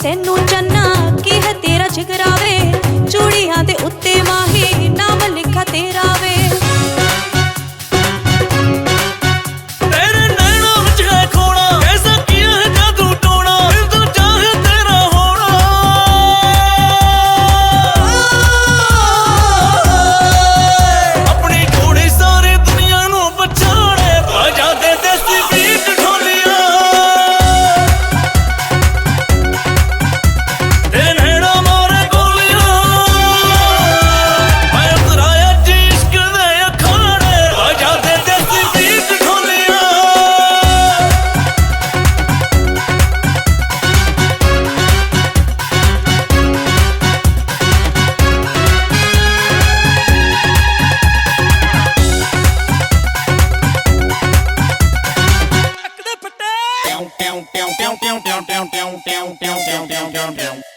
ਤੈਨੂੰ ਚੰਨਾ ਕੀ ਹੈ ਤੇਰਾ ਜਿਗਰਾ ਵੇ, ਚੂੜੀਆਂ ਦੇ ਉੱਤੇ ਮਾਹੀ ਨਾਮ ਲਿਖਾ ਤੇਰਾ ਵੇ। ਤੇਰੇ ਨੈਣਾਂ ਵਿੱਚ ਹੈ ਖੋਣਾ, ਐਸਾ ਕੀ ਹੈ ਜਾਦੂ ਟੋਣਾ, ਦਿਲ ਤੋਂ ਚਾਹੇ ਤੇਰਾ ਹੋਣਾ। ਆਪਣੀ ਜੋੜੀ ਸਾਰੀ ਦੁਨੀਆ ਨੂੰ ਪਛਾਣੇ, ਬਾਜਾ ਦੇ ਦੇਸੀ beat ਢੋਲੀਆਂ। Down, down, down, down, down, down, down, down, down, down, down, down, down.